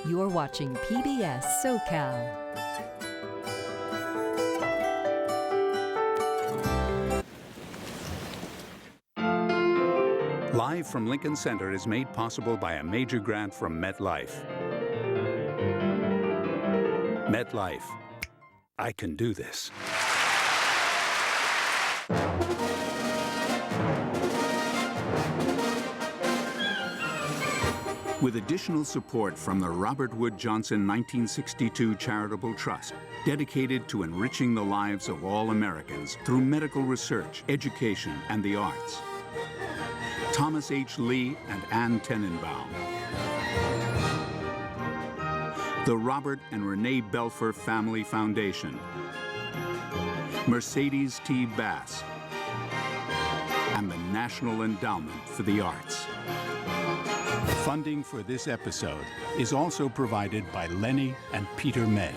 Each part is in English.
You're watching PBS SoCal. Live from Lincoln Center is made possible by a major grant from MetLife. MetLife. I can do this. With additional support from the Robert Wood Johnson 1962 Charitable Trust, dedicated to enriching the lives of all Americans through medical research, education, and the arts. Thomas H. Lee and Ann Tenenbaum. The Robert and Renee Belfer Family Foundation. Mercedes T. Bass. And the National Endowment for the Arts. Funding for this episode is also provided by Lenny and Peter May.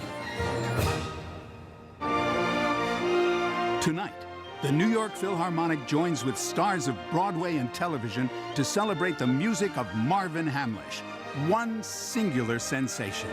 Tonight, the New York Philharmonic joins with stars of Broadway and television to celebrate the music of Marvin Hamlish, one singular sensation.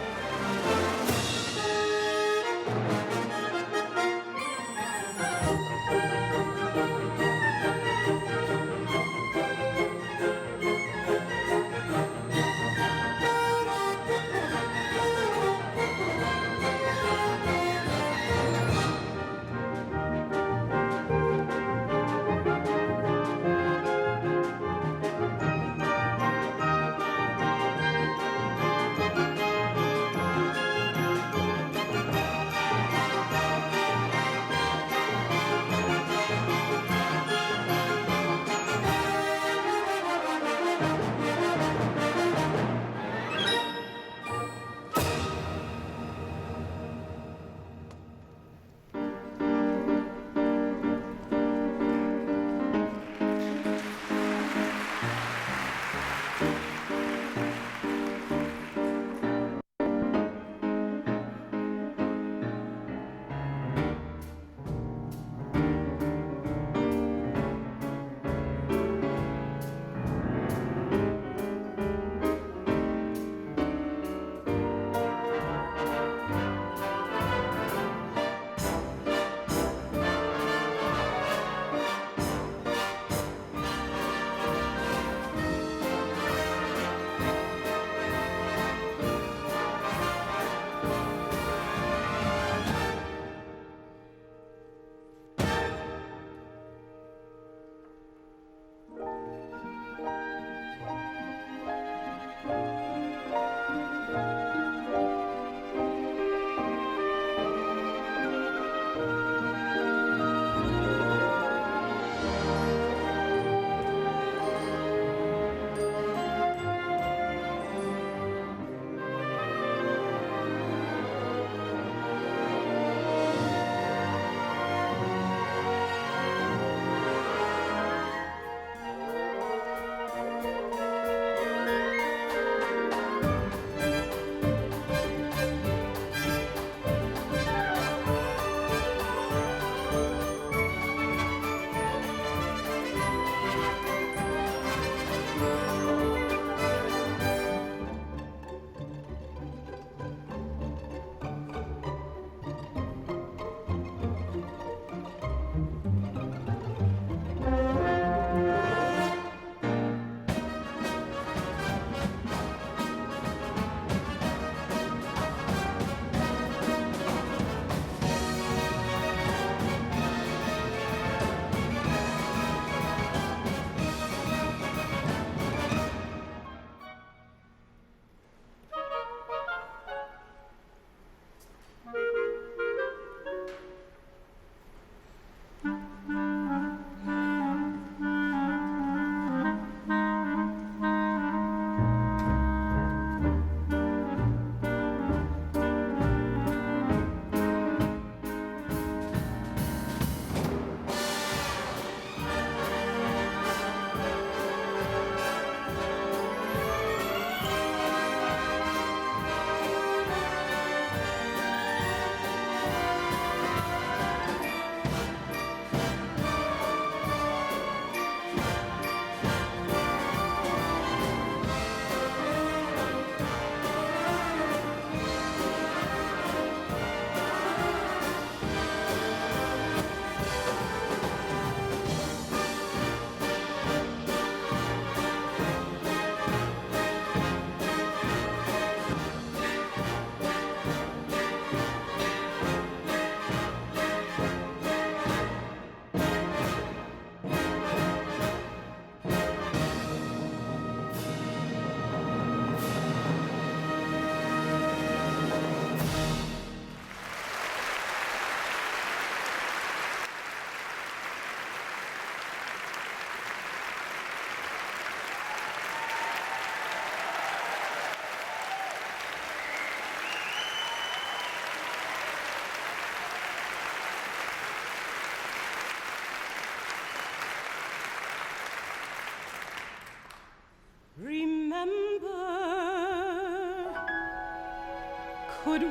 could we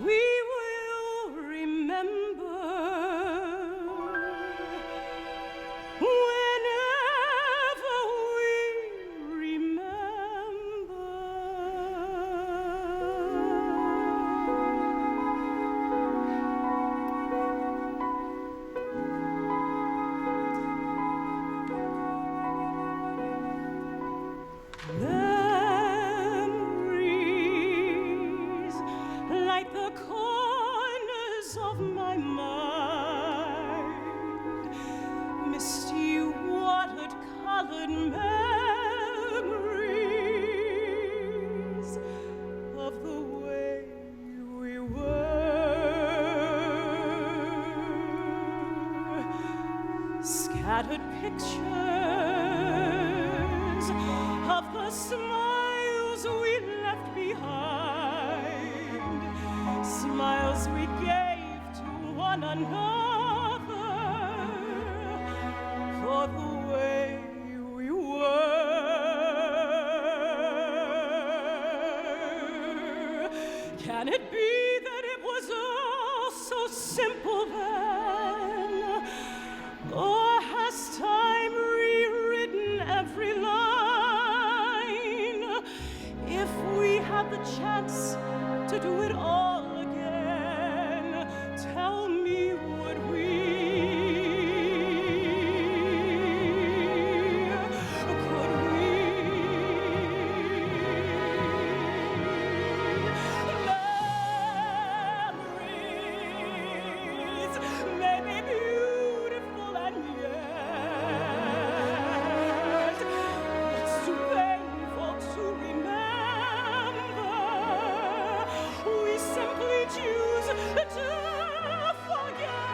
will remember whenever we remember. Memories like the corners of my mind, misty watered colored memories of the way we were, scattered pictures of the smiles we left behind, smiles we gave to one another for the way we were. Can it be that it was all so simple then? Or has time rewritten every line? If we had the chance to do it all again, tell me, would we? Could we? Memories may be beautiful and yet it's too painful to remember. We simply choose to forget.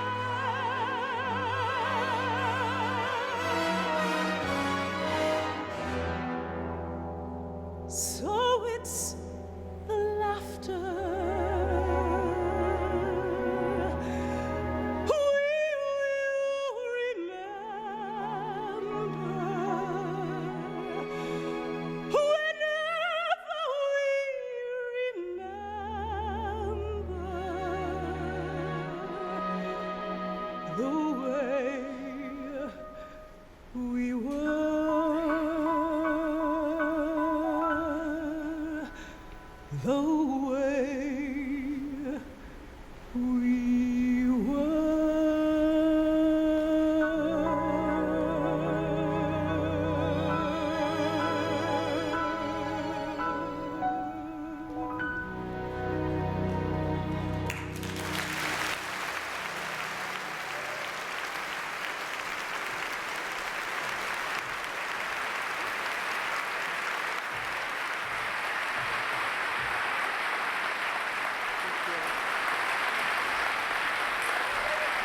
So it's the laughter we will remember whenever we remember the way we were, the way we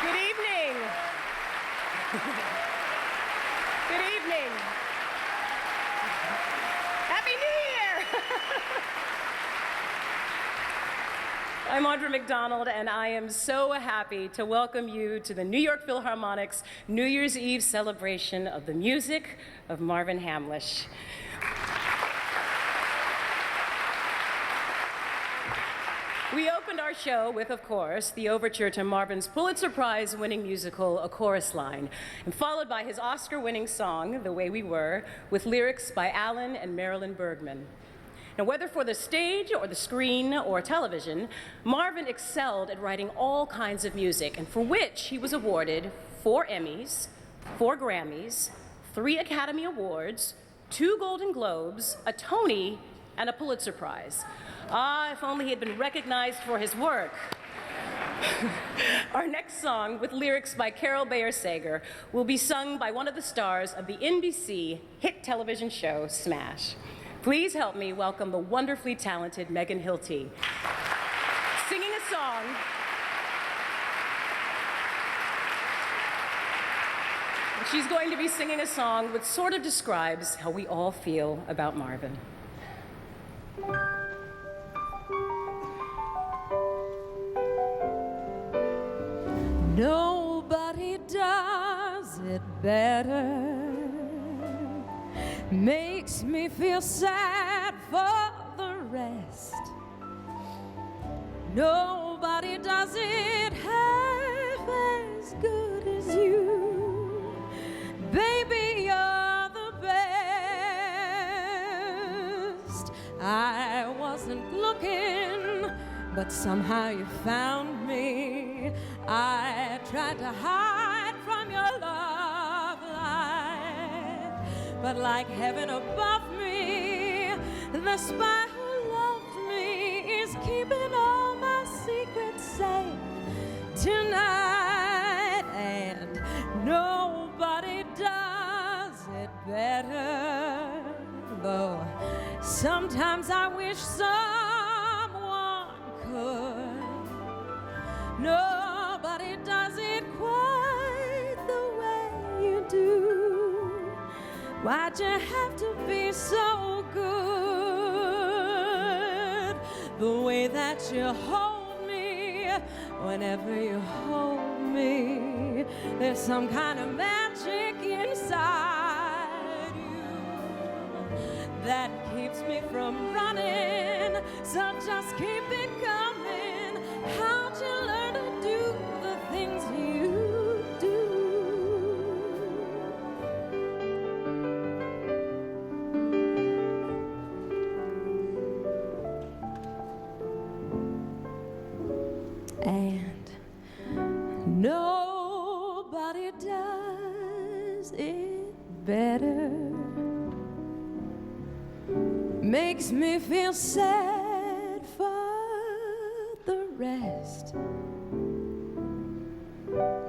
Good evening. Good evening. Happy New Year. I'm Audra McDonald, and I am so happy to welcome you to the New York Philharmonic's New Year's Eve celebration of the music of Marvin Hamlish. We opened our show with, of course, the overture to Marvin's Pulitzer Prize-winning musical, A Chorus Line, and followed by his Oscar-winning song, The Way We Were, with lyrics by Alan and Marilyn Bergman. Now, whether for the stage or the screen or television, Marvin excelled at writing all kinds of music, and for which he was awarded 4 Emmys, 4 Grammys, 3 Academy Awards, 2 Golden Globes, a Tony, and a Pulitzer Prize. Ah, if only he had been recognized for his work. Our next song, with lyrics by Carol Bayer Sager, will be sung by one of the stars of the NBC hit television show, Smash. Please help me welcome the wonderfully talented Megan Hilty, singing a song she's going to be singing a song which sort of describes how we all feel about Marvin. Nobody does it better. Makes me feel sad for the Nobody does it half as good as you. Baby, you're the best. I wasn't looking, but somehow you found me. I tried to hide from your love light, but like heaven above me, the spy who loved me is keeping all my secrets safe tonight, and nobody does it better. Though sometimes I wish someone could. Nobody does it quite the way you do. Why'd you have to be so good? The way that you hold me, whenever you hold me, there's some kind of magic inside you that keeps me from running. So just keep it coming. How'd you learn to do the things you do? And nobody does it better. Makes me feel sad for the rest.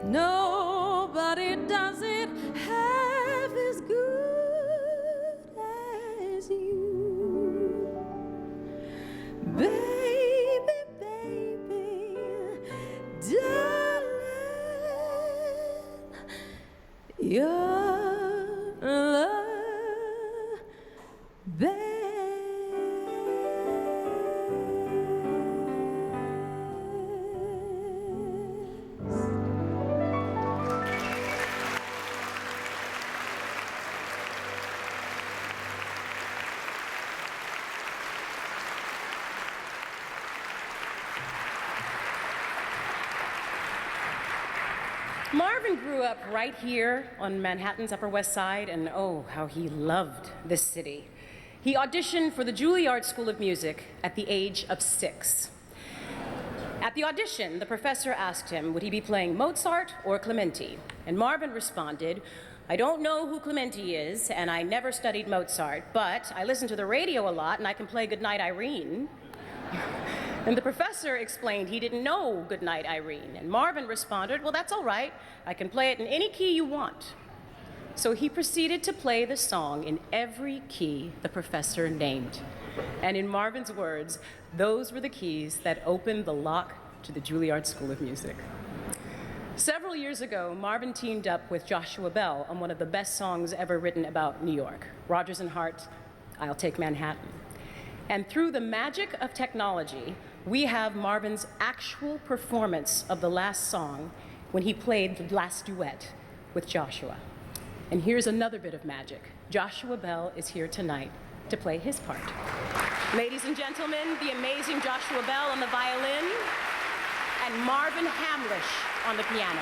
Nobody does it half as good as you. Baby, baby, darling, you're the best. Marvin grew up right here on Manhattan's Upper West Side, and oh, how he loved this city. He auditioned for the Juilliard School of Music at the age of 6. At the audition, the professor asked him, would he be playing Mozart or Clementi? And Marvin responded, I don't know who Clementi is, and I never studied Mozart, but I listen to the radio a lot, and I can play Goodnight Irene. And the professor explained he didn't know Goodnight Irene. And Marvin responded, well, that's all right. I can play it in any key you want. So he proceeded to play the song in every key the professor named. And in Marvin's words, those were the keys that opened the lock to the Juilliard School of Music. Several years ago, Marvin teamed up with Joshua Bell on one of the best songs ever written about New York, Rodgers and Hart, I'll Take Manhattan. And through the magic of technology, we have Marvin's actual performance of the last song when he played the last duet with Joshua. And here's another bit of magic. Joshua Bell is here tonight to play his part. Ladies and gentlemen, the amazing Joshua Bell on the violin and Marvin Hamlish on the piano.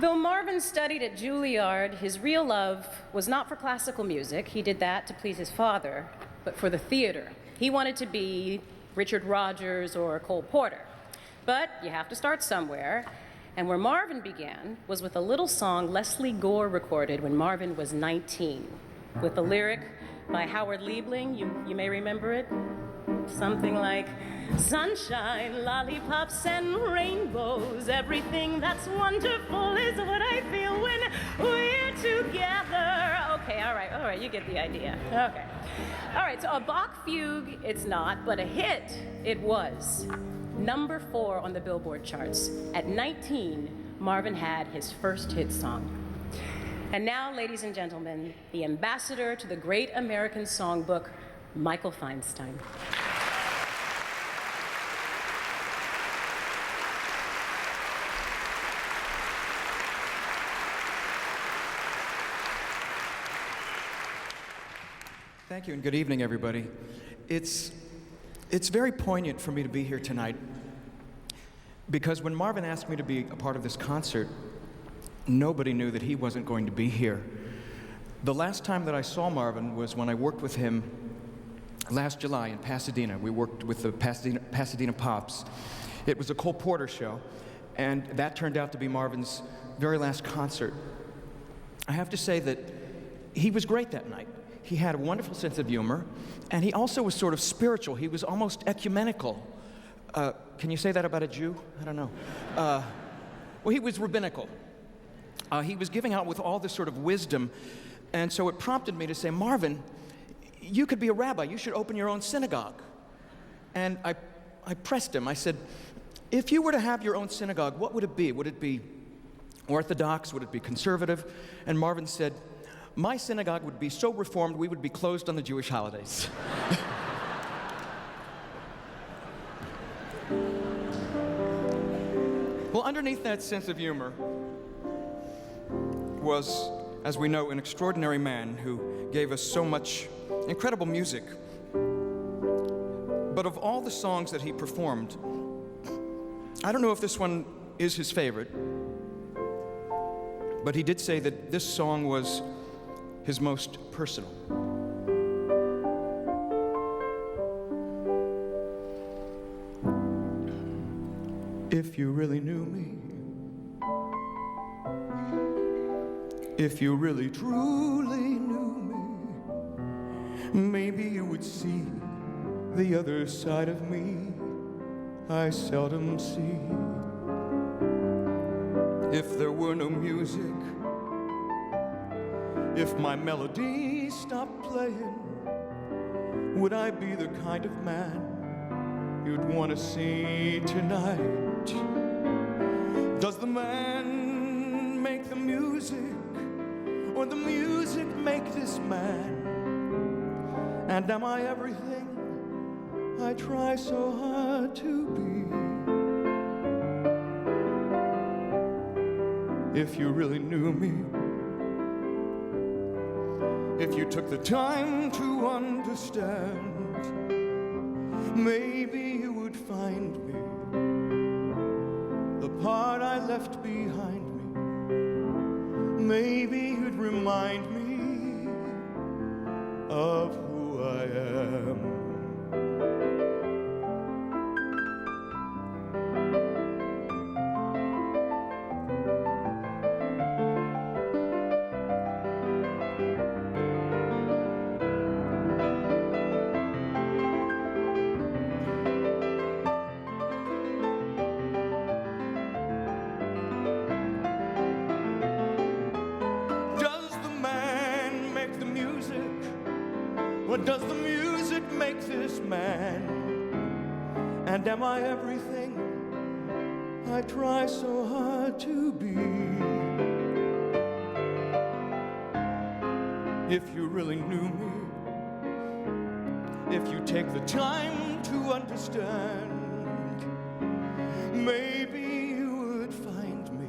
Though Marvin studied at Juilliard, his real love was not for classical music. He did that to please his father, but for the theater. He wanted to be Richard Rodgers or Cole Porter. But you have to start somewhere. And where Marvin began was with a little song Leslie Gore recorded when Marvin was 19, with a lyric by Howard Liebling. You may remember it. Something like, sunshine, lollipops, and rainbows. Everything that's wonderful is what I feel when we're together. Okay, all right, you get the idea. Okay. All right, so a Bach fugue, it's not, but a hit, it was. Number 4 on the Billboard charts. At 19, Marvin had his first hit song. And now, ladies and gentlemen, the ambassador to the great American songbook, Michael Feinstein. Thank you, and good evening, everybody. It's very poignant for me to be here tonight because when Marvin asked me to be a part of this concert, nobody knew that he wasn't going to be here. The last time that I saw Marvin was when I worked with him last July in Pasadena. We worked with the Pasadena Pops. It was a Cole Porter show, and that turned out to be Marvin's very last concert. I have to say that he was great that night. He had a wonderful sense of humor, and he also was sort of spiritual. He was almost ecumenical. Can you say that about a Jew? I don't know. Well, he was rabbinical. He was giving out with all this sort of wisdom, and so it prompted me to say, Marvin, you could be a rabbi. You should open your own synagogue. And I pressed him. I said, if you were to have your own synagogue, what would it be? Would it be Orthodox? Would it be conservative? And Marvin said, my synagogue would be so reformed we would be closed on the Jewish holidays. Well, underneath that sense of humor was, as we know, an extraordinary man who gave us so much incredible music. But of all the songs that he performed, I don't know if this one is his favorite, but he did say that this song was his most personal. If you really knew me, if you really truly knew me, maybe you would see the other side of me I seldom see. If there were no music, if my melody stopped playing, would I be the kind of man you'd want to see tonight? Does the man make the music, or the music make this man? And am I everything I try so hard to be? If you really knew me, if you took the time to understand, maybe you would find me the part I left behind me. Maybe you'd remind me of who I am. And am I everything I try so hard to be? If you really knew me, if you take the time to understand, maybe you would find me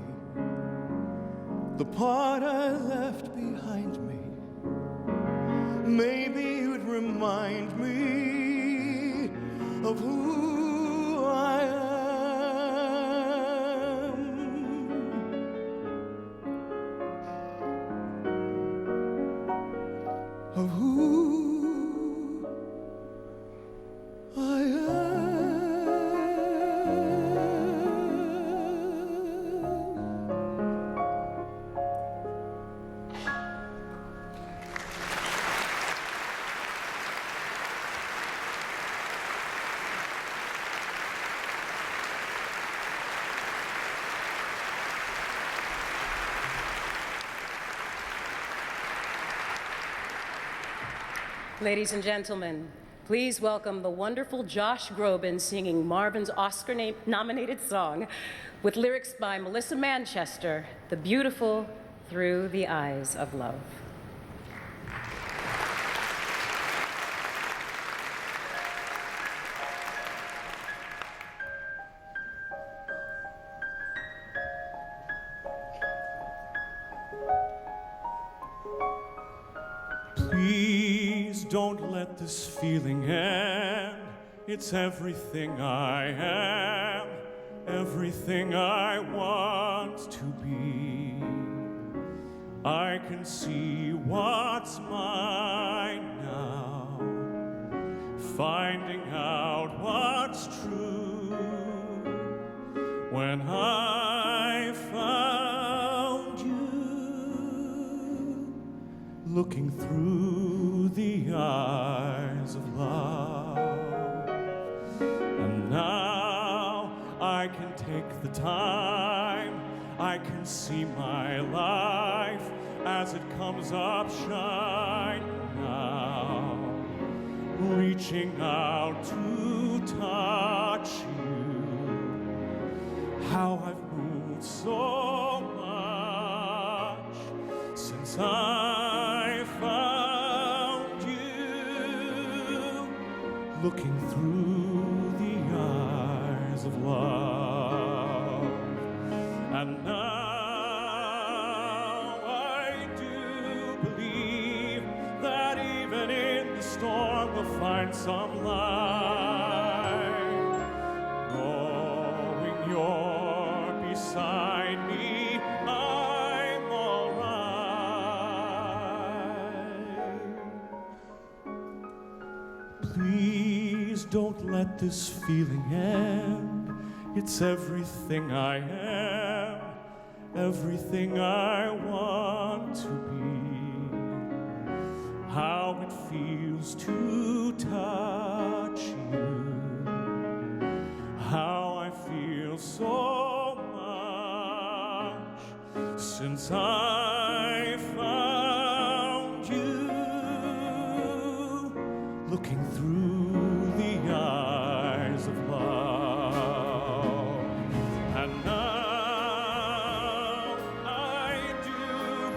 the part I left behind me. Maybe you'd remind me of who I am, of who I am. Ladies and gentlemen, please welcome the wonderful Josh Groban singing Marvin's Oscar-nominated song with lyrics by Melissa Manchester, The Beautiful Through the Eyes of Love. Please don't let this feeling end. It's everything I am, everything I want to be. I can see what's mine now, finding out what's true. When I found you, looking through the eyes of love. And now I can take the time, I can see my life as it comes up shining now, reaching out to touch you. How I've moved so much since I found you, looking through the eyes of love. And now I do believe that even in the storm we'll find some light. Knowing you're beside me, I'm all right. Please don't let this feeling end. It's everything I am, everything I want to be. How it feels to touch you, how I feel so much since I found you, looking through the eyes of love. And now I do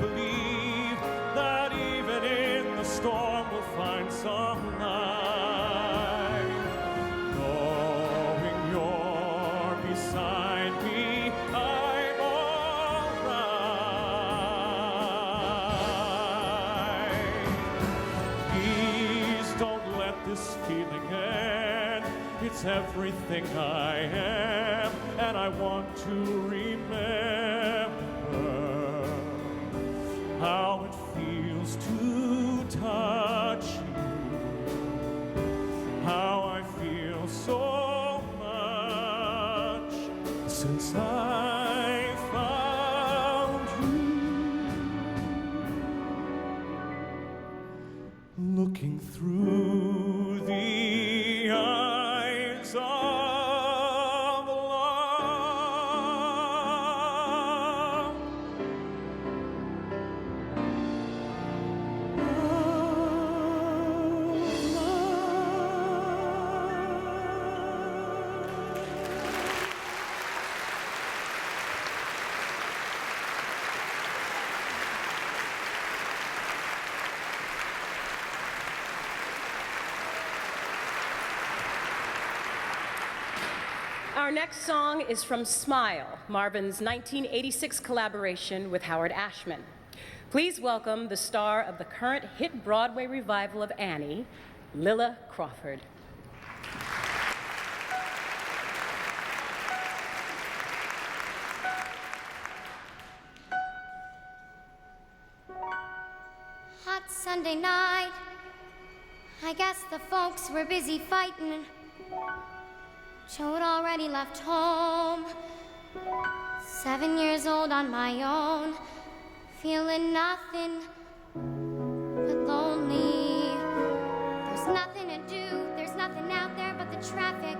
believe that even in the storm we'll find some light. Knowing you're beside me, I'm all right. Please don't let this feeling end. It's everything I am, and I want to remember how it feels to touch you, how I feel so much since I found you, looking through the eyes of love. our next song is from Smile, Marvin's 1986 collaboration with Howard Ashman. Please welcome the star of the current hit Broadway revival of Annie, Lilla Crawford. Hot Sunday night, I guess the folks were busy fighting. Joe had already left home, 7 years old on my own, feeling nothing but lonely. There's nothing to do, there's nothing out there but the traffic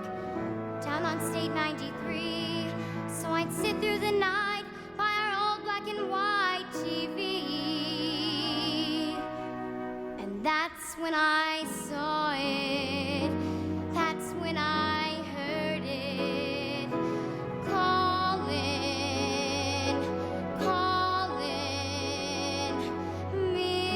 down on State 93. So I'd sit through the night by our old black and white TV. And that's when I saw it, that's when I heard it, calling, calling me.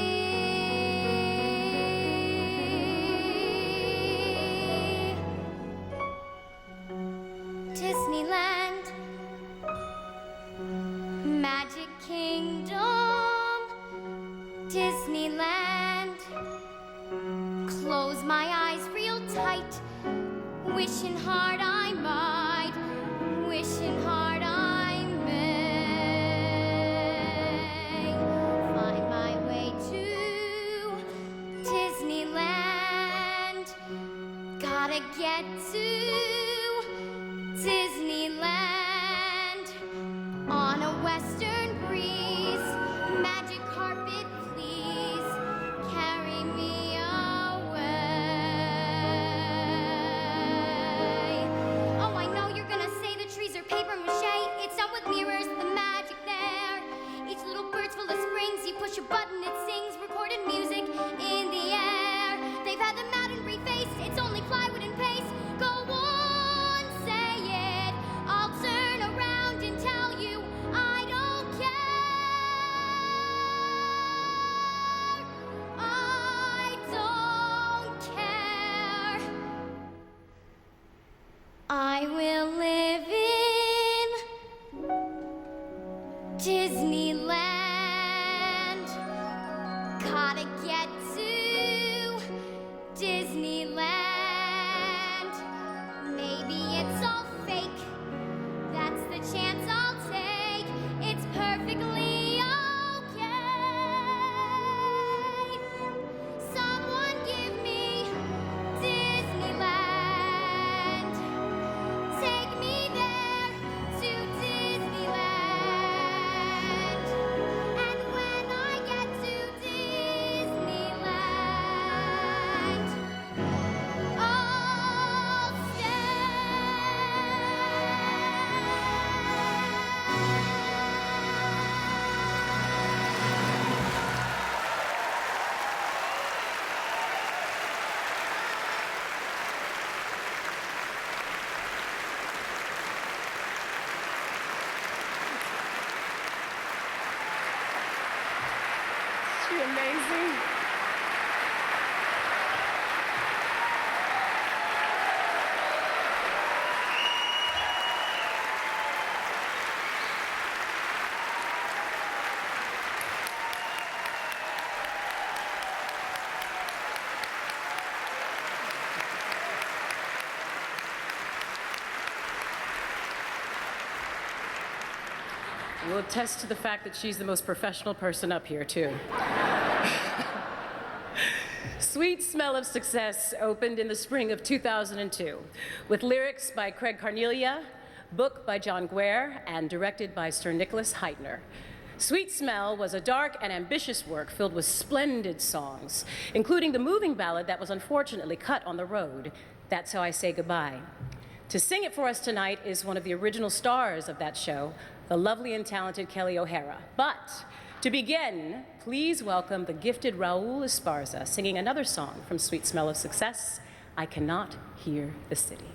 Disneyland, Magic Kingdom, Disneyland. Close my eyes real tight, wishing hard I might, wishing hard I may find my way to Disneyland. Gotta get to Disneyland on a western breeze. Magic carpet, please carry me away. Oh, I know you're gonna say the trees are paper mache. It's done with mirrors, the magic there. Each little bird's full of springs. You push a button, it sings. Recorded music in the air. They've had the mountain refaced. It's only plywood and paste. Go on, say it. I'll turn around and tell you I don't care. I don't care. I will live in Disneyland. Gotta get to Disneyland. Maybe it's all fake. That's the chance I'll take. It's perfectly okay. Someone give me Disneyland. Take me there to Disneyland. And when I get to Disneyland, I'll stay. Isn't she amazing? We'll attest to the fact that she's the most professional person up here, too. Sweet Smell of Success opened in the spring of 2002 with lyrics by Craig Carnelia, book by John Guare, and directed by Sir Nicholas Heitner. Sweet Smell was a dark and ambitious work filled with splendid songs, including the moving ballad that was unfortunately cut on the road, That's How I Say Goodbye. To sing it for us tonight is one of the original stars of that show, the lovely and talented Kelly O'Hara. But to begin, please welcome the gifted Raul Esparza singing another song from Sweet Smell of Success, I Cannot Hear the City.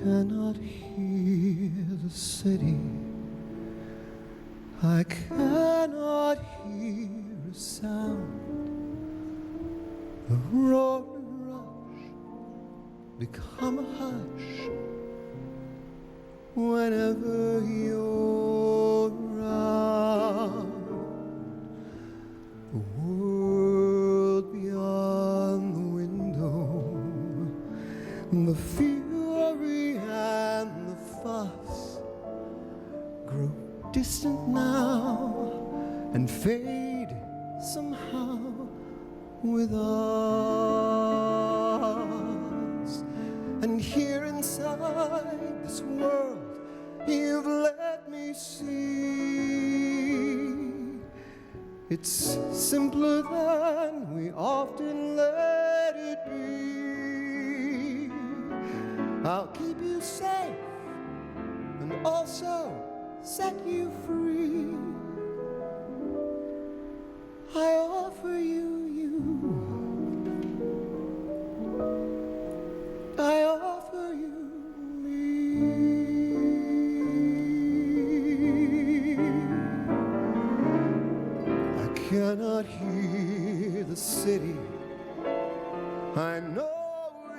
cannot hear the city. I cannot hear a sound. The roar and rush become a hush whenever you're around. The world beyond the window, the fury and the fuss grow distant now and fade somehow with us. And here inside this world you've let me see, it's simpler than we often let it be. I'll keep you safe and also set you free. I offer you you. I offer you me. I cannot hear the city. I know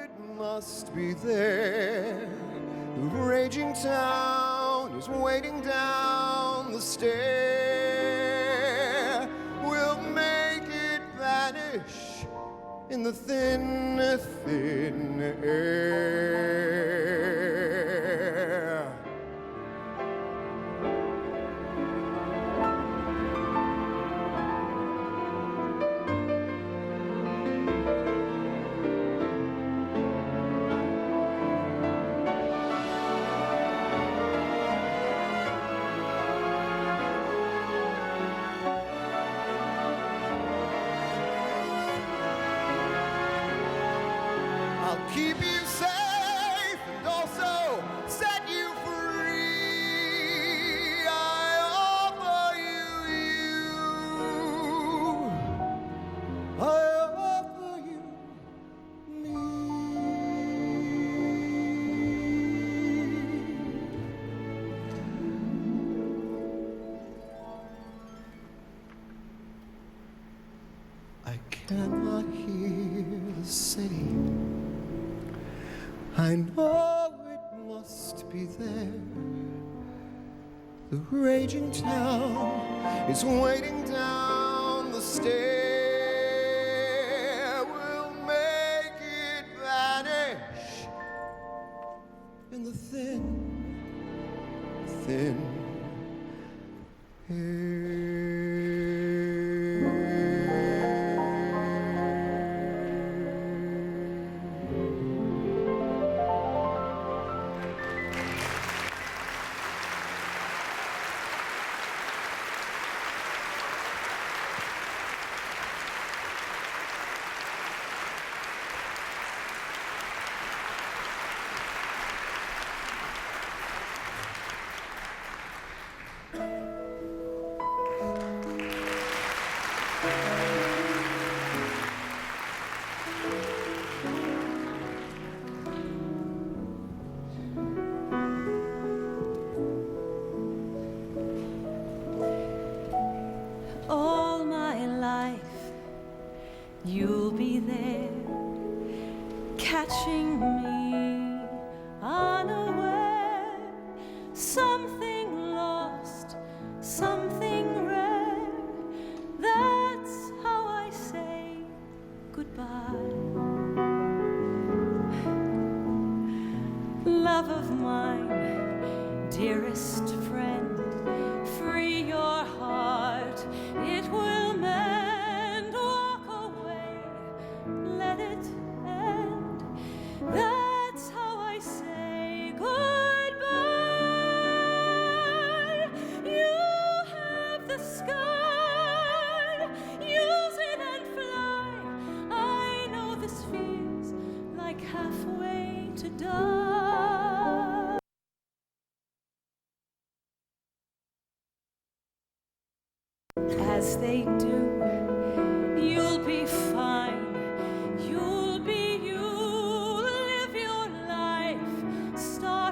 it must be there. The raging town is waiting down the stair. We'll make it vanish in the thin, thin air. Keep you safe and also set you free. I offer you you. I offer you me. I cannot hear the city. I know it must be there. The raging town is waiting down the stair. We'll make it vanish in the thin, thin air. All my life you'll be there, catching me unaware. Something lost, something rare. That's how I say goodbye. Love of mine, dearest friend, free your heart, it will mend. Walk away, let it end. That's how I say goodbye. You have the sky, use it and fly. I know this feels like halfway to die. As they do, you'll be fine. You'll be you. Live your life. Start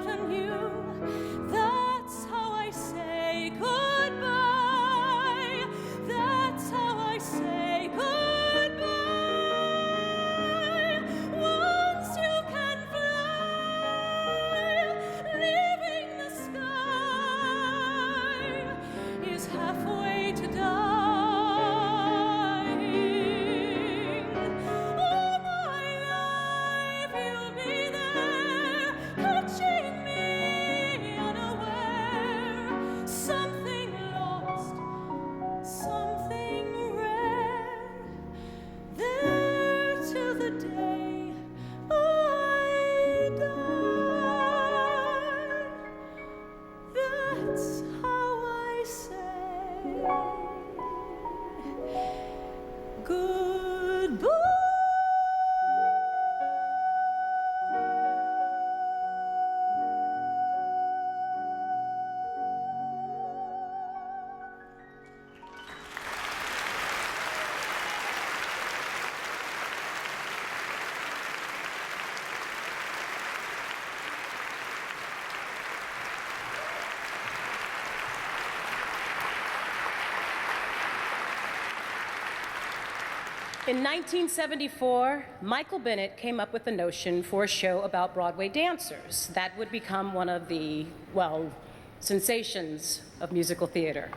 In 1974, Michael Bennett came up with the notion for a show about Broadway dancers that would become one of the, well, sensations of musical theater.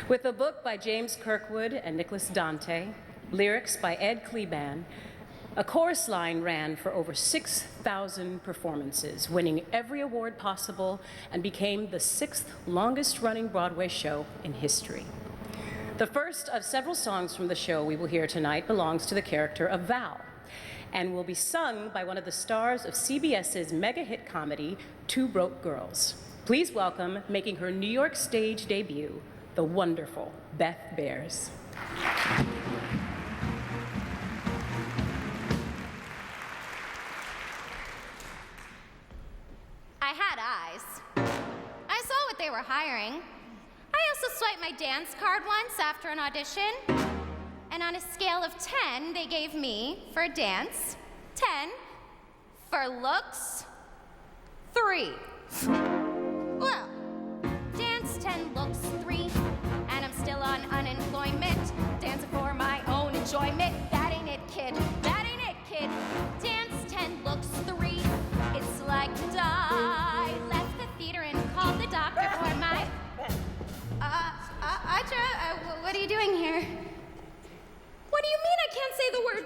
With a book by James Kirkwood and Nicholas Dante, lyrics by Ed Kleban, a chorus line ran for over 6,000 performances, winning every award possible, and became the 6th longest-running Broadway show in history. The first of several songs from the show we will hear tonight belongs to the character of Val and will be sung by one of the stars of CBS's mega-hit comedy, Two Broke Girls. Please welcome, making her New York stage debut, the wonderful Beth Bears. I had eyes. I saw what they were hiring. I also swiped my dance card once after an audition. And on a scale of 10, they gave me, for a dance, 10. For looks, 3. Well, dance 10, looks 3. And I'm still on unemployment, dancing for my own enjoyment. That ain't it, kid. That ain't it, kid. Dance 10, looks 3. It's like I left the theater and called the doctor for my... Audra, what are you doing here? What do you mean I can't say the word?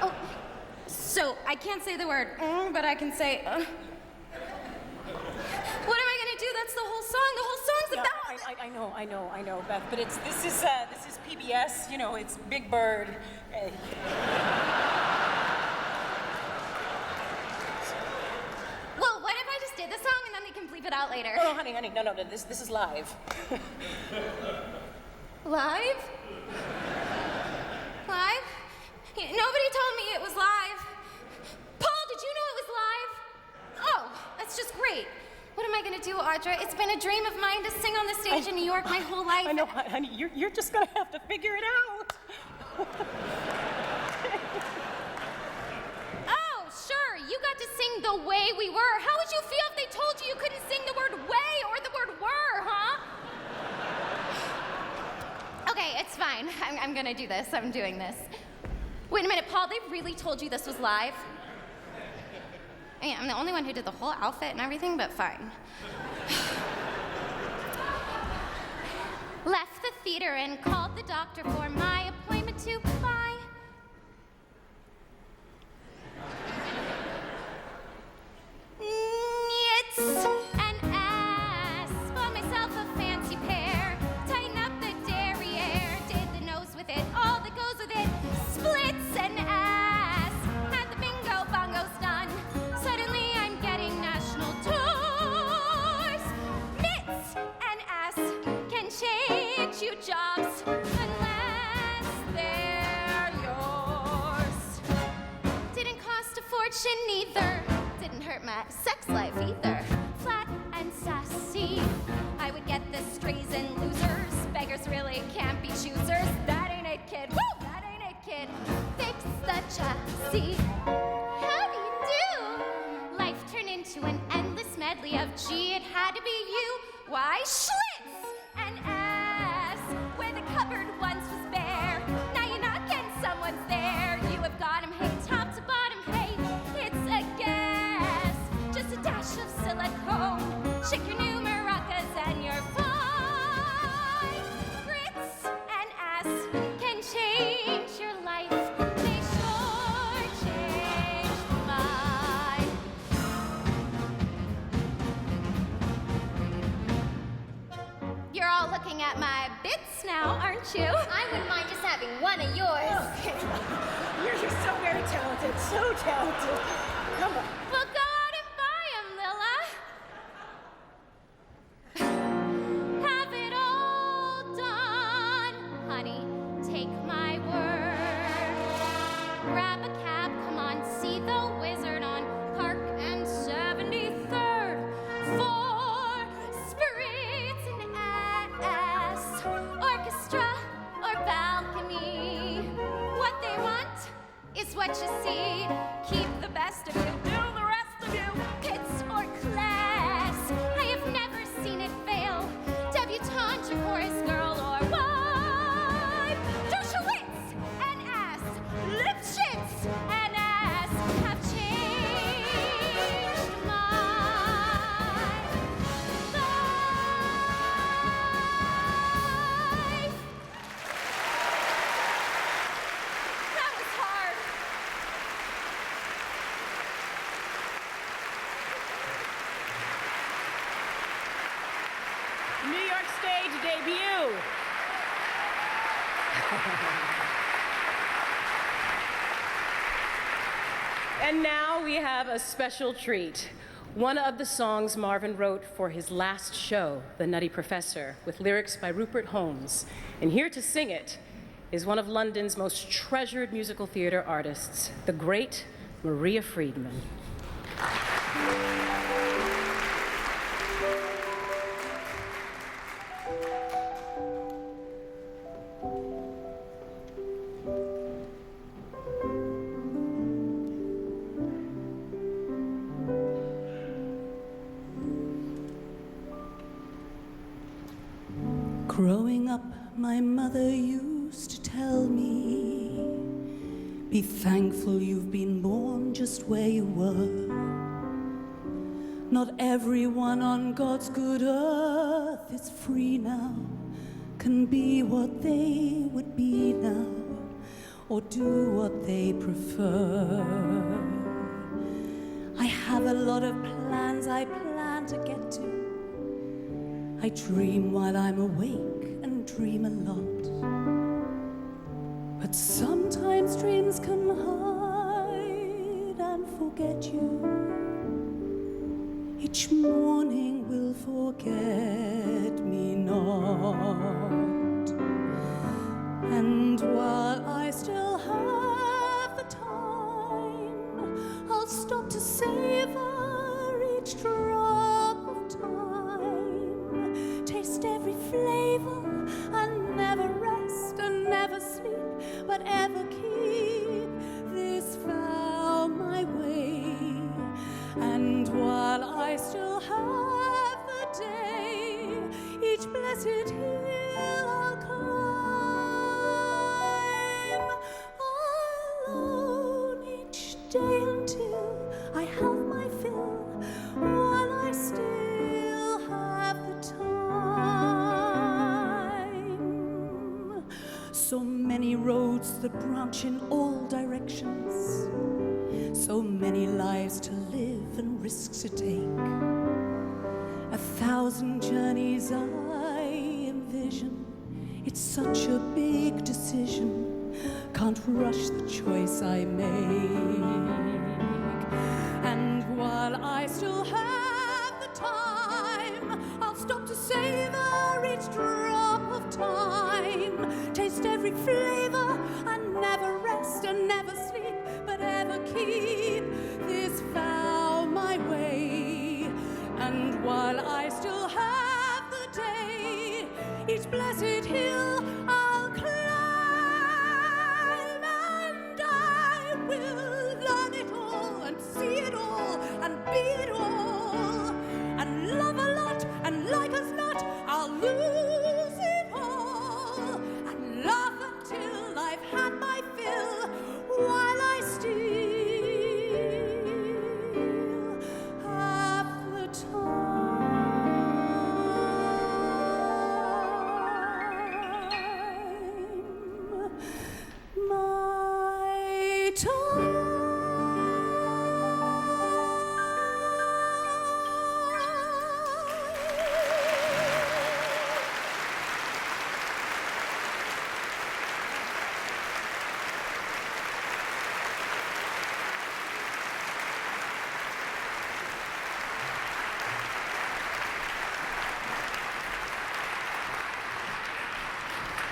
Oh, so I can't say the word, but I can say, What am I gonna do? That's the whole song. The whole song's about... I know, Beth, but this is PBS, you know, it's Big Bird. Well, what if I just did the song and then they can bleep it out later? Oh, honey, no, this is live. Live? Live? Nobody told me it was live. Paul, did you know it was live? Oh, that's just great. What am I gonna do, Audra? It's been a dream of mine to sing on the stage in New York my whole life. I know, honey, you're just gonna have to figure it out. Oh, sure, you got to sing The Way We Were. How would you feel if they told you you couldn't sing the word way or the word were, huh? Okay, it's fine. I'm gonna do this. I'm doing this. Wait a minute, Paul, they really told you this was live? I mean, I'm the only one who did the whole outfit and everything, but fine. Left the theater and called the doctor for my appointment to buy. It's an ass. Bought myself a fancy pair. Tighten up the derriere. Did the nose with it. All that goes with it. Splits an ass. Had the bingo bongos done. Suddenly I'm getting national tours. Mitts and ass can change you jobs unless they're yours. Didn't cost a fortune either. Didn't hurt my sex life either. Flat and sassy. I would get the strays and losers. Beggars really can't be choosers. That ain't it, kid. Woo! That ain't it, kid. Fix the chassis. How do you do? Life turned into an endless medley of gee, it had to be you. Why, Schlitz and ass. Where the cupboard once was bare. Now you're not getting someone's there. You have got 'em, hey, top to bottom, hey. It's a gas. Just a dash of silicone. Shake your new maracas and you're fine. Grits and ass can change your life. They sure changed mine. You're all looking at my bits now, aren't you? I wouldn't mind just having one of yours. You're just so very talented, so talented. Come on. Well, go out and buy 'em, Lilla. Have it all done, honey. Take my word. Grab a cab, come on, see the wizard on Park and 73rd. For spirits and ass, orchestra or balcony. What they want is what you see. Keep the best of you, do the rest of you. Pits or class, I have never seen it fail. Debutante or chorus girl or wife. Don't you debut. And now we have a special treat. One of the songs Marvin wrote for his last show, The Nutty Professor, with lyrics by Rupert Holmes. And here to sing it is one of London's most treasured musical theater artists, the great Maria Friedman. Growing up, my mother used to tell me, be thankful you've been born just where you were. Not everyone on God's good earth is free now, can be what they would be now, or do what they prefer. I have a lot of plans I plan to get to. I dream while I'm awake and dream a lot. But sometimes dreams can hide and forget you. Each morning will forget me not. And while I still have the time, I'll stop to savor each drop of time. Taste every flavor and never rest and never sleep, but ever keep this vow my way. And while I still have the day, each blessed hill I'll climb alone each day until I have my fill, while I still have the time. So many roads that branch in all directions, so many lives to live and risks to take, 1,000 journeys I envision. It's such a big decision, can't rush the choice I make. And while I still have the time, I'll stop to savor each drop of time, taste every flavor and never rest and never sleep, but ever keep this vow my way. And while I still have the day, each blessed hill I'll climb, and I will learn it all and see it all and be it all, and love a lot and like as not I'll lose it all, and laugh until I've had my fill, while I still have the time, my time.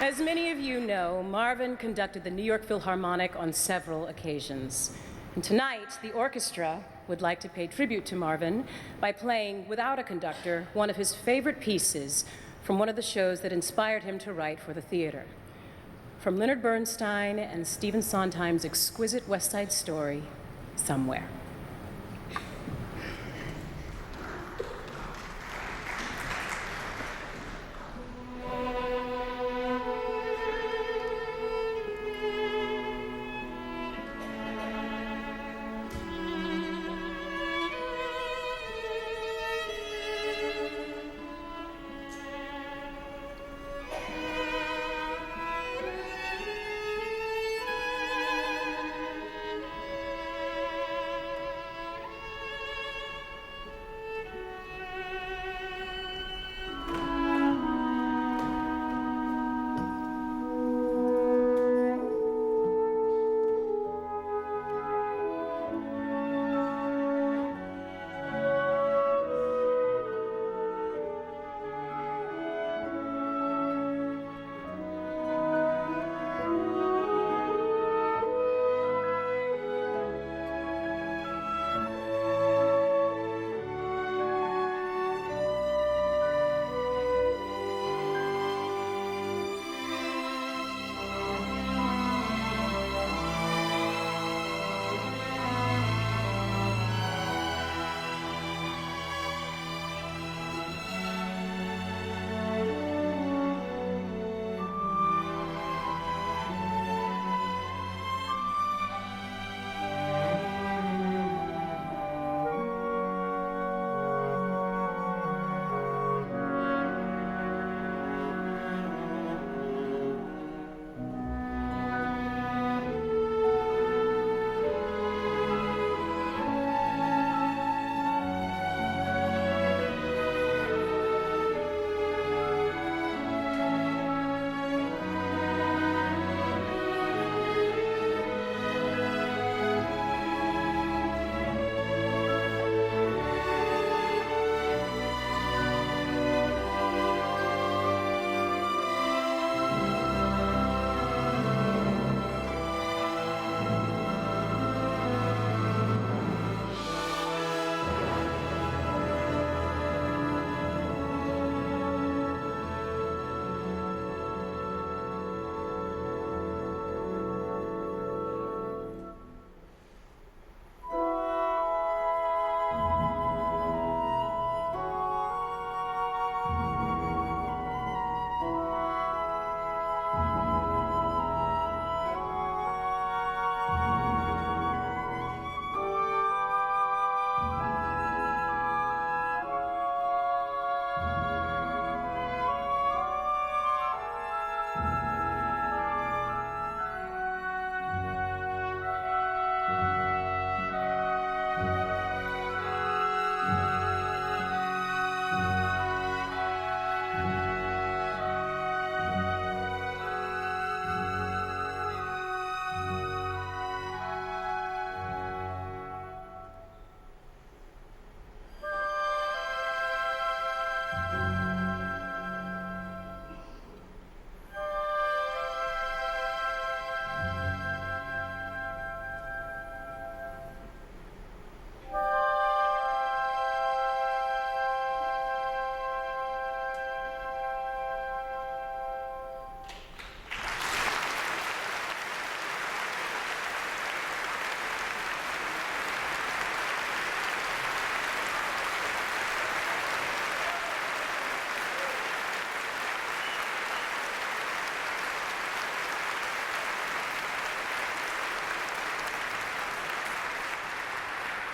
As many of you know, Marvin conducted the New York Philharmonic on several occasions. And tonight, the orchestra would like to pay tribute to Marvin by playing, without a conductor, one of his favorite pieces from one of the shows that inspired him to write for the theater. From Leonard Bernstein and Stephen Sondheim's exquisite West Side Story, Somewhere.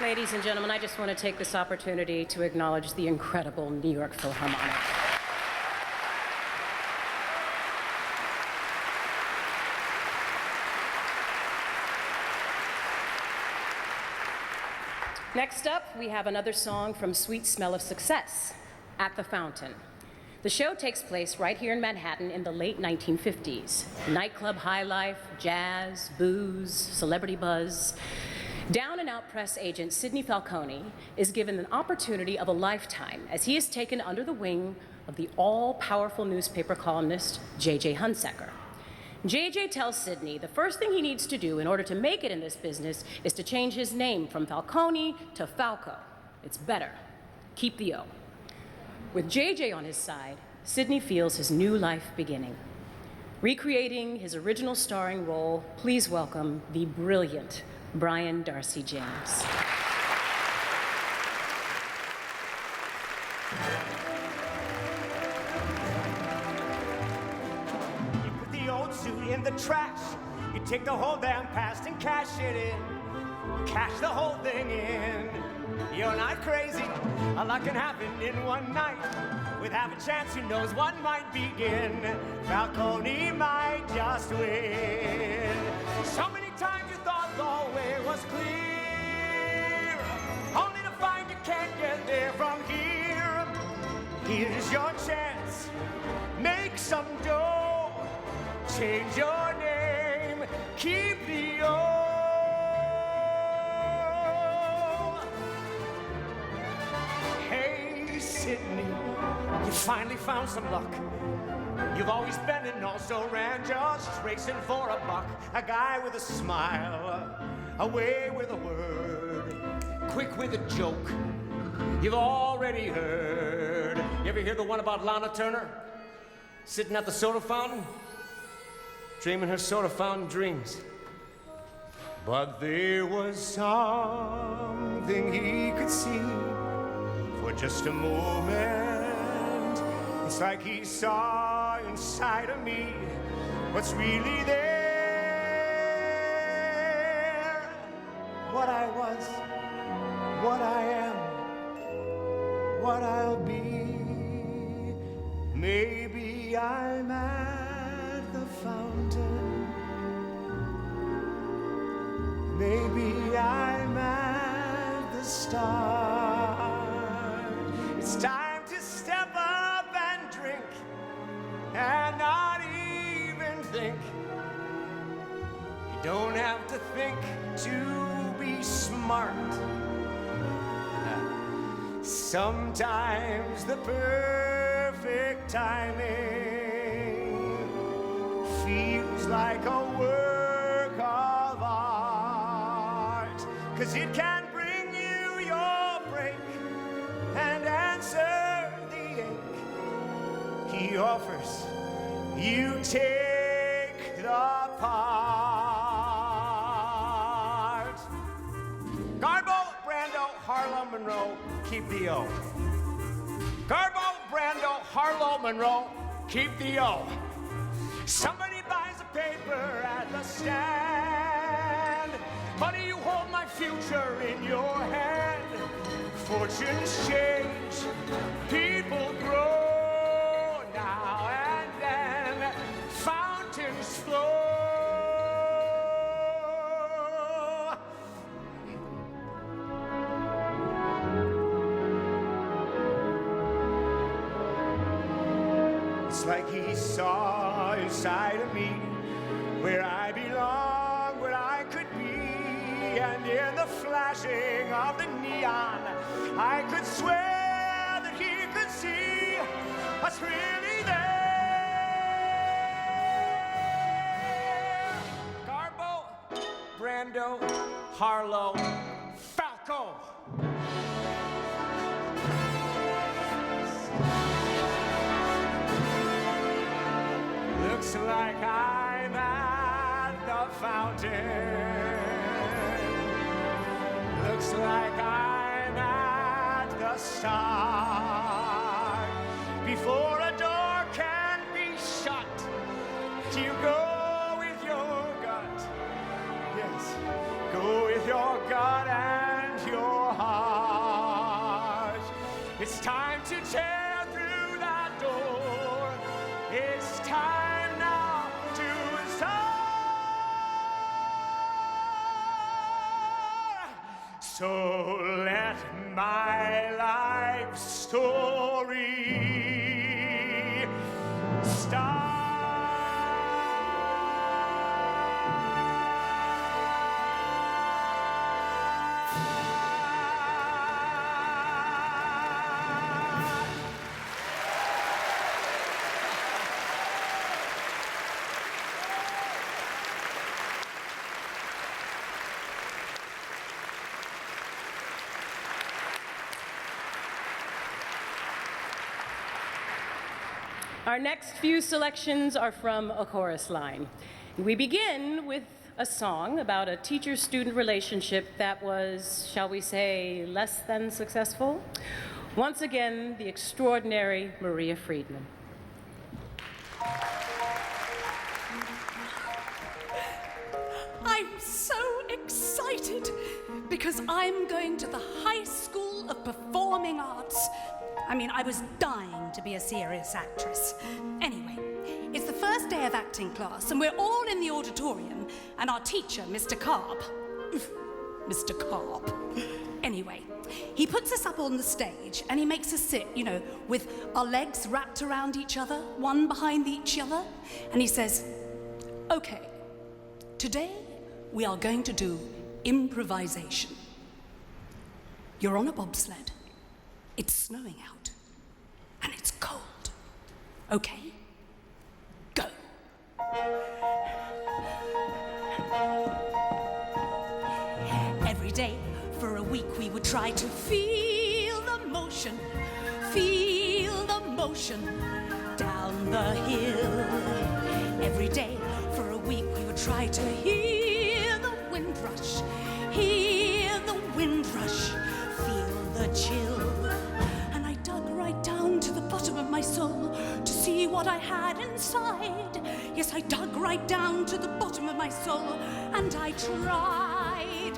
Ladies and gentlemen, I just want to take this opportunity to acknowledge the incredible New York Philharmonic. Next up, we have another song from Sweet Smell of Success, At the Fountain. The show takes place right here in Manhattan in the late 1950s. Nightclub high life, jazz, booze, celebrity buzz. Down-and-out press agent Sidney Falcone is given an opportunity of a lifetime as he is taken under the wing of the all-powerful newspaper columnist J.J. Hunsaker. J.J. tells Sidney the first thing he needs to do in order to make it in this business is to change his name from Falcone to Falco. It's better. Keep the O. With J.J. on his side, Sidney feels his new life beginning. Recreating his original starring role, please welcome the brilliant Brian Darcy James. You put the old suit in the trash. You take the whole damn past and cash it in. Cash the whole thing in. You're not crazy. A lot can happen in one night. With half a chance, who knows what might begin. Falcone might just win. So many times you thought the way was clear, only to find you can't get there from here. Here's your chance. Make some dough. Change your name. Keep the O. Hey, Sidney, you finally found some luck. You've always been and also ran just racing for a buck. A guy with a smile, away with a word, quick with a joke. You've already heard. You ever hear the one about Lana Turner? Sitting at the soda fountain, dreaming her soda fountain dreams. But there was something he could see for just a moment. It's like he saw inside of me what's really there. What I was, what I am, what I'll be. Maybe I'm at the fountain. Maybe I'm at the start. It's time to step up and drink and not even think. You don't have to think to be smart. Sometimes the perfect timing feels like a work of art, 'cause it can bring you your break and answer the ache he offers. You take the part. Garbo, Brando, Harlow, Monroe, keep the O. Garbo, Brando, Harlow, Monroe, keep the O. Somebody buys a paper at the stand. Money, you hold my future in your hand. Fortunes change, people grow now and then. Fountains flow. It's like he saw inside of me where I belong, where I could be. And in the flashing of the neon, I could swear that he could see what's really there. Garbo, Brando, Harlow, Falco. Looks like I'm at the fountain. Looks like I'm at the start. Before a door can be shut, you go with your gut. Yes, go with your gut and your heart. It's time to tear through that door. It's time now to start. So let my life story start. Our next few selections are from A Chorus Line. We begin with a song about a teacher-student relationship that was, shall we say, less than successful. Once again, the extraordinary Maria Friedman. I'm so excited because I'm going to the High School of Performing Arts. I mean, I was dying to be a serious actress. Anyway, it's the first day of acting class, and we're all in the auditorium, and our teacher, Mr. Carp, Mr. Carp. Anyway, he puts us up on the stage, and he makes us sit, you know, with our legs wrapped around each other, one behind each other, and he says, "Okay, today we are going to do improvisation. You're on a bobsled. It's snowing out, and it's cold. Okay? Go." Every day for a week we would try to feel the motion down the hill. Every day for a week we would try to hear the wind rush, feel the chill. And I dug right down to the bottom of my soul to see what I had inside. Yes, I dug right down to the bottom of my soul, and I tried.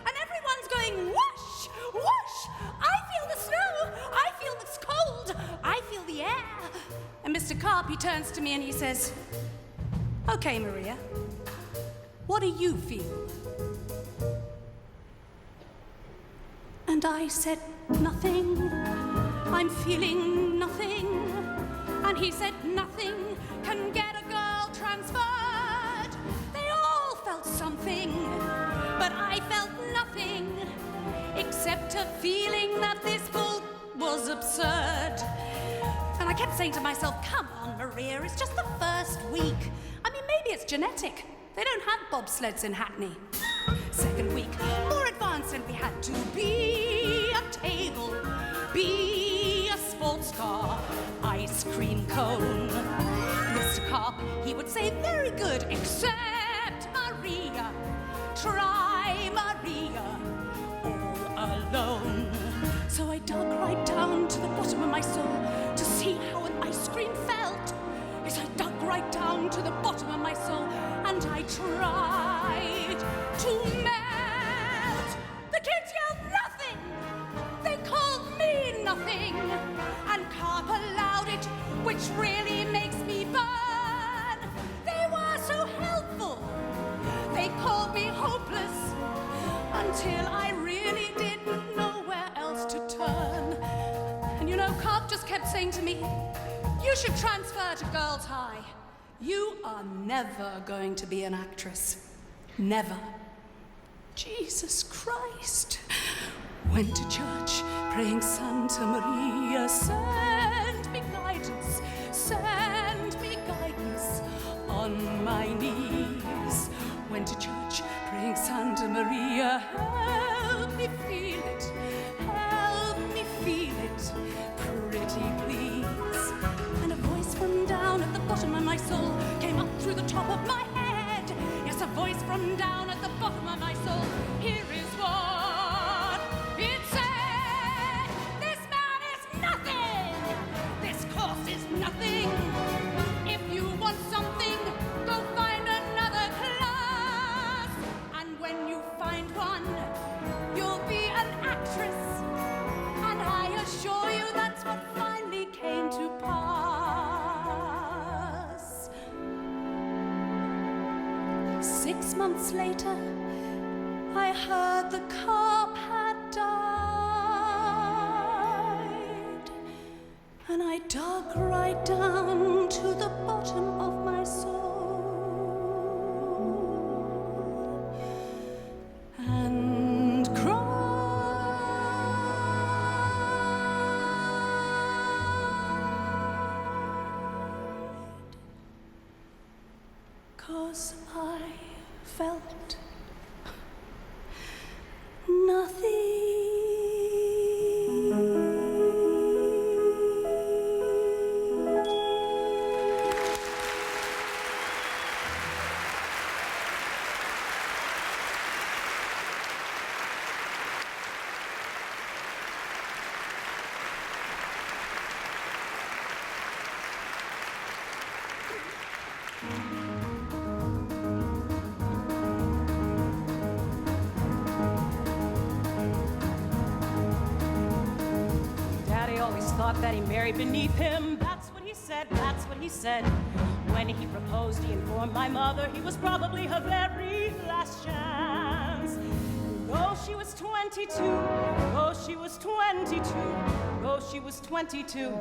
And everyone's going, whoosh, whoosh. I feel the snow. I feel the cold. I feel the air. And Mr. Carp, he turns to me and he says, "Okay, Maria, what do you feel?" And I said, "Nothing. I'm feeling nothing." And he said, "Nothing can get a girl transferred." They all felt something, but I felt nothing, except a feeling that this fool was absurd. And I kept saying to myself, "Come on, Maria, it's just the first week. I mean, maybe it's genetic. They don't have bobsleds in Hackney." Second week, more advanced, and we had to be a table, be a sports car, ice cream cone. Mr. Carp, he would say, "Very good, except Maria. Try Maria all alone." So I dug right down to the bottom of my soul to see how an ice cream felt. Yes, I dug right down to the bottom of my soul, and I tried to melt. The kids yelled nothing. They called me nothing. And Carp allowed it, which really makes me burn. They were so helpful. They called me hopeless until I really didn't know where else to turn. And you know, Carp just kept saying to me, "You should transfer to Girls High. You are never going to be an actress. Never." Jesus Christ. Went to church, praying, "Santa Maria, send me guidance, send me guidance," on my knees. Went to church, praying, "Santa Maria, help me feel it, pretty please." And a voice from down at the bottom of my soul came up through the top of my head. Yes, a voice from down at the bottom of my soul. Here is what it said. "This man is nothing. This course is nothing. If you want something, go find another class. And when you find one, that's what finally came to pass. 6 months later, I heard the cop had died, and I dug right down to the bottom of my soul and cried, 'cause I felt nothing. Daddy always thought that he married beneath him. That's what he said, that's what he said. When he proposed, he informed my mother he was probably her very last chance. Though she was 22, though she was 22, though she was 22,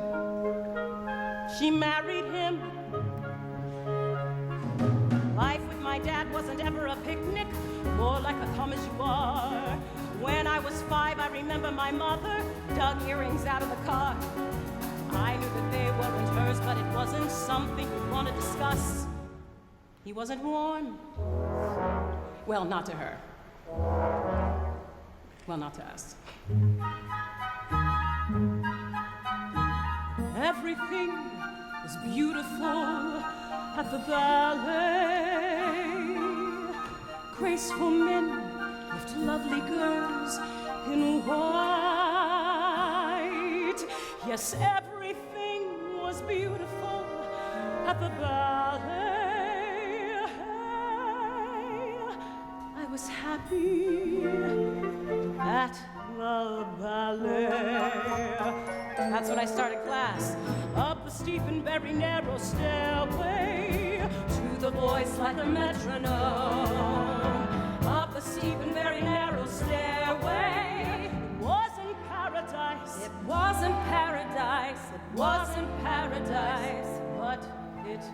she married him. Life with my dad wasn't ever a picnic, more like a come as you are. When I was 5, I remember my mother dug earrings out of the car. I knew that they weren't hers, but it wasn't something we'd want to discuss. He wasn't warm. Well, not to her. Well, not to us. Everything was beautiful at the ballet. Graceful men with lovely girls in white. Yes, everything was beautiful at the ballet. I was happy at the ballet. That's when I started class. Up the steep and very narrow stairway to the voice like a metronome. Up the steep and very narrow stairway. It wasn't paradise. It wasn't paradise. It wasn't paradise. But it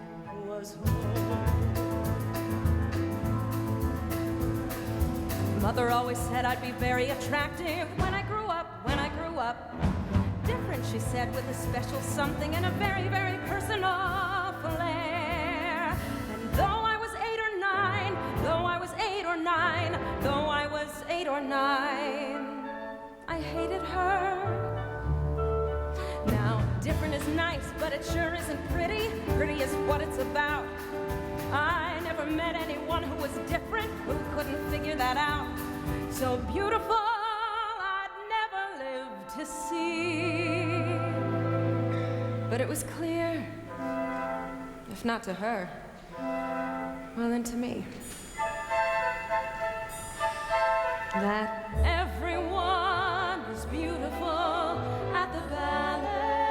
was home. Mother always said I'd be very attractive when I grew up, when I grew up. Different, she said, with a special something and a very, very personal flair. And though I was 8 or 9, though I was 8 or 9, though I was 8 or 9, I hated her. Now, different is nice, but it sure isn't pretty. Pretty is what it's about. I never met anyone who was different, who couldn't figure that out. So beautiful, I'd never live to see. But it was clear, if not to her, well then to me, that everyone is beautiful at the ballet.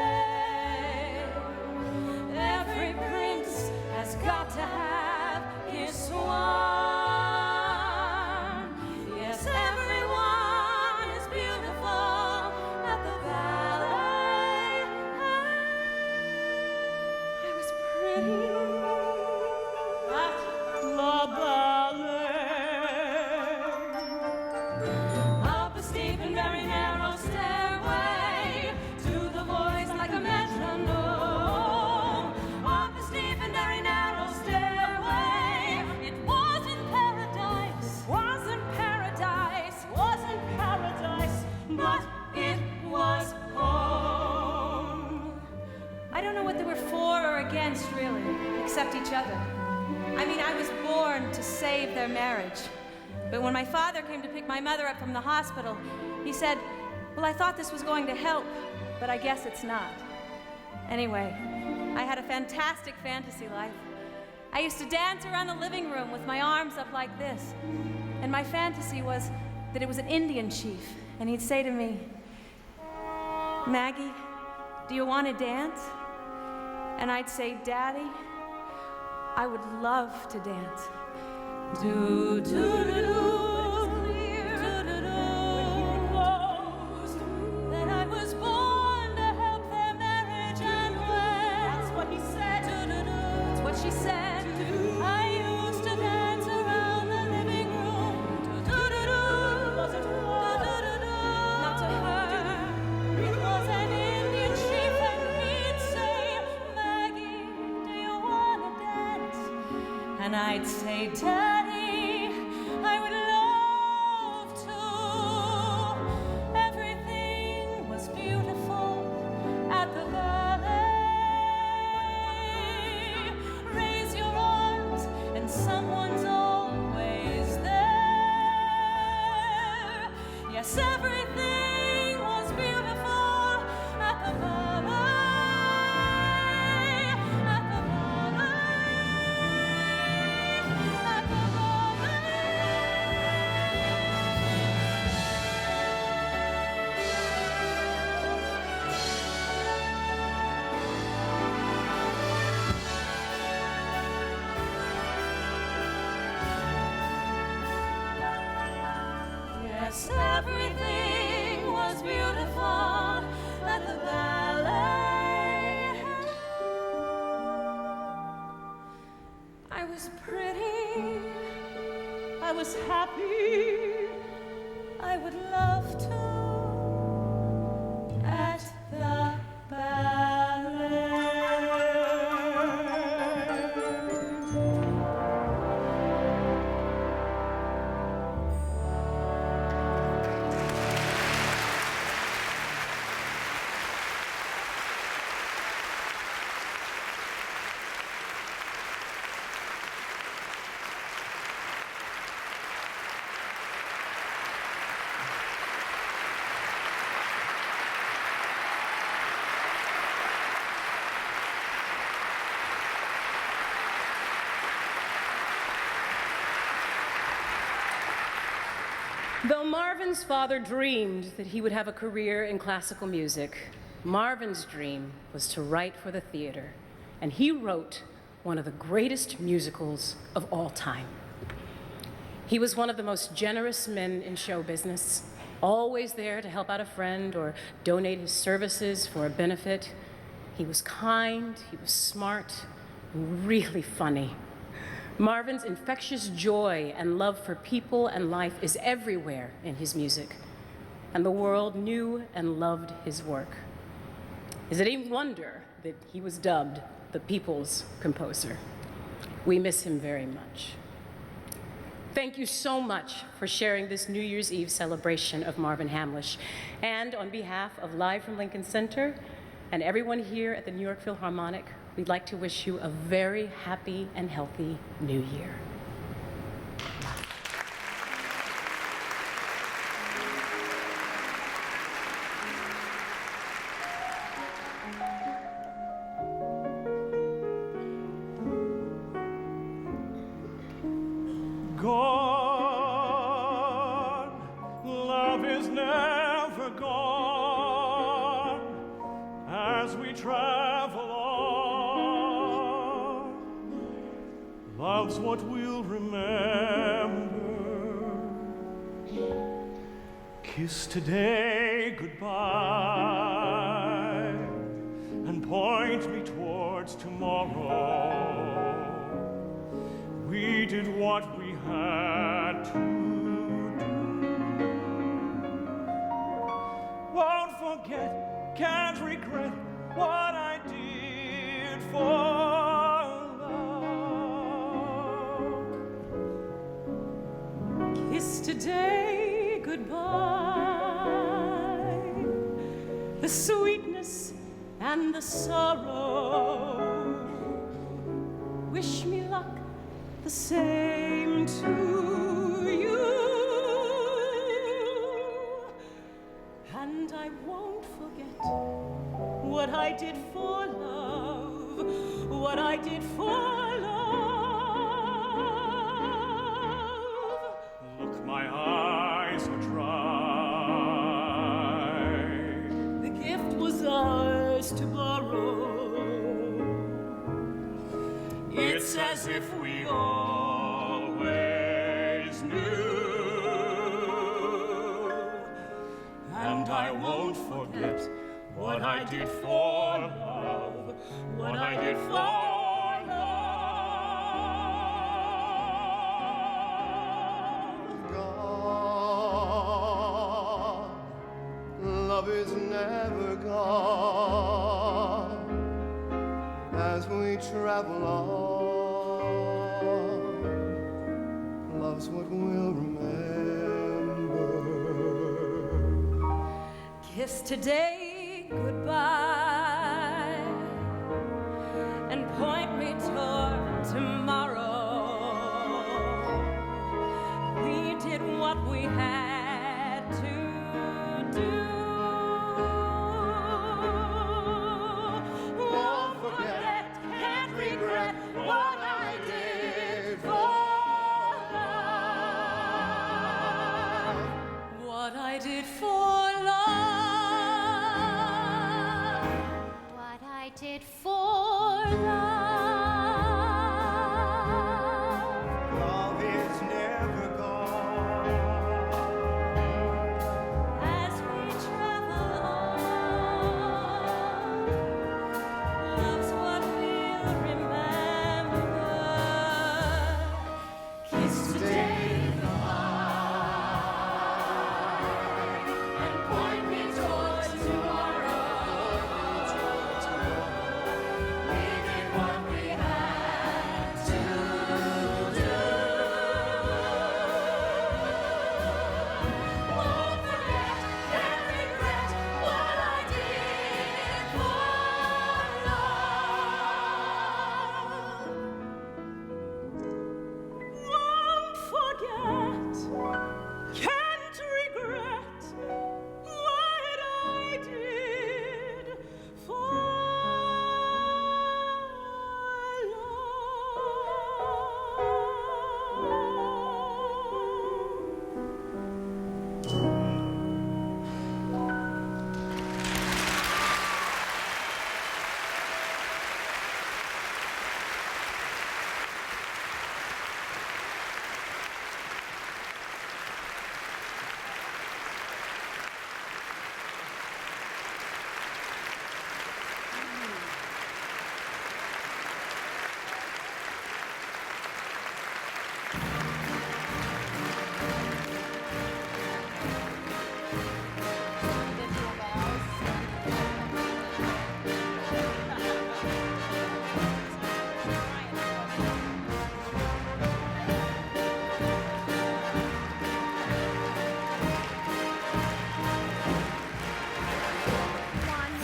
Every prince has got to have his swan. Yes, everyone is beautiful at the ballet. I was pretty at the ballet. Up the steep and very narrow stairway to the voice like a metronome. Up the steep and very narrow stairway. It wasn't paradise, wasn't paradise, wasn't paradise, but it was home. I don't know what they were for or against, really, except each other. I mean, I was born to save their marriage. But when my father came to pick my mother up from the hospital, he said, well, I thought this was going to help, but I guess it's not. Anyway, I had a fantastic fantasy life. I used to dance around the living room with my arms up like this. And my fantasy was that it was an Indian chief, and he'd say to me, Maggie, do you want to dance? And I'd say, Daddy, I would love to dance. Do, do, do, do. That I was born to help their marriage and wed. That's what he said. That's what she said. I used to dance around the living room. Not to her. It was an Indian chief, and he'd say, Maggie, do you want to dance? And I'd say, Daddy, I would love to. Everything was beautiful at the ballet. Raise your arms and someone's always there. Yes, everything was beautiful at the ballet. At the ballet. At the Yes, everything was beautiful at the ballet. I was pretty, I was happy, I would love to at the ballet. Though Marvin's father dreamed that he would have a career in classical music, Marvin's dream was to write for the theater, and he wrote one of the greatest musicals of all time. He was one of the most generous men in show business, always there to help out a friend or donate his services for a benefit. He was kind, he was smart, and really funny. Marvin's infectious joy and love for people and life is everywhere in his music, and the world knew and loved his work. Is it any wonder that he was dubbed the people's composer? We miss him very much. Thank you so much for sharing this New Year's Eve celebration of Marvin Hamlish. And on behalf of Live from Lincoln Center and everyone here at the New York Philharmonic, we'd like to wish you a very happy and healthy New Year. Gone, love is never gone as we travel on. Love's what we'll remember. Kiss today goodbye and point me towards tomorrow. We did what we had to do. Won't forget, can't regret what I did for love. Kiss today goodbye, the sweetness and the sorrow. Wish me luck, the same to you. And I won't forget what I did for love, what I did for love. Look, my eyes are dry. The gift was ours toys to borrow. It's as if we always knew. And I won't forget what I did for love, what I did for love. Gone, love is never gone. As we travel on, love's what we'll remember. Kiss today goodbye and point me toward tomorrow. We did what we had to do. Won't forget, can't regret what I did for love. What I did for love. What I did for love. Love is never gone. As we travel on, love's what we'll remember. Kiss today goodbye and point me toward tomorrow. We did what we had to do. Won't forget, can't regret what I did for love. Won't forget, can't regret what I did for One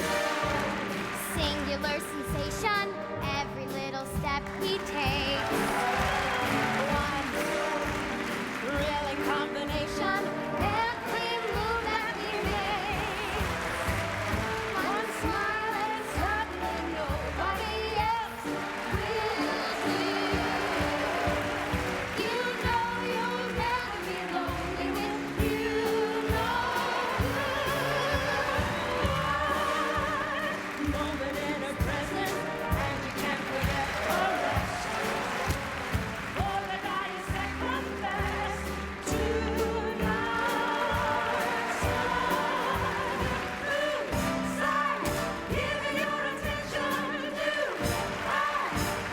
singular sensation, every little step he takes. One thrilling combination, every move that he makes. One smile and suddenly nobody else will do. You know you'll never be lonely with you know moment in her presence, and you can't forget the rest. For the guy is second best tonight. Side, giving your attention to. I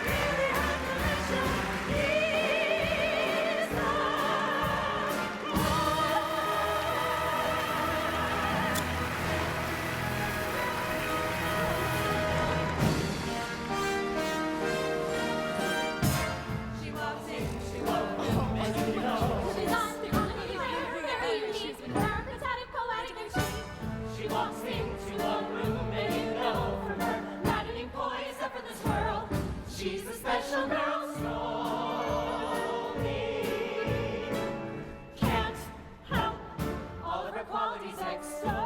really have permission. He's the She walks in, she walks in, and you know she's on the she's been therapeutic, poetic, and she walks into a room, and you know from her maddening poise up in this world, she's a special girl. Slowly, can't help all of her qualities excel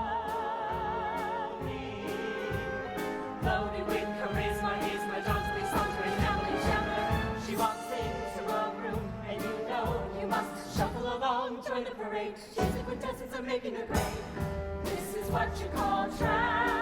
me. Loaded with charisma, he's my Johnson, sauntering, Hamlish, She walks into a room, and you know you must shuffle along, join the parade. She's the quintessence of making a grade. This is what you call trash.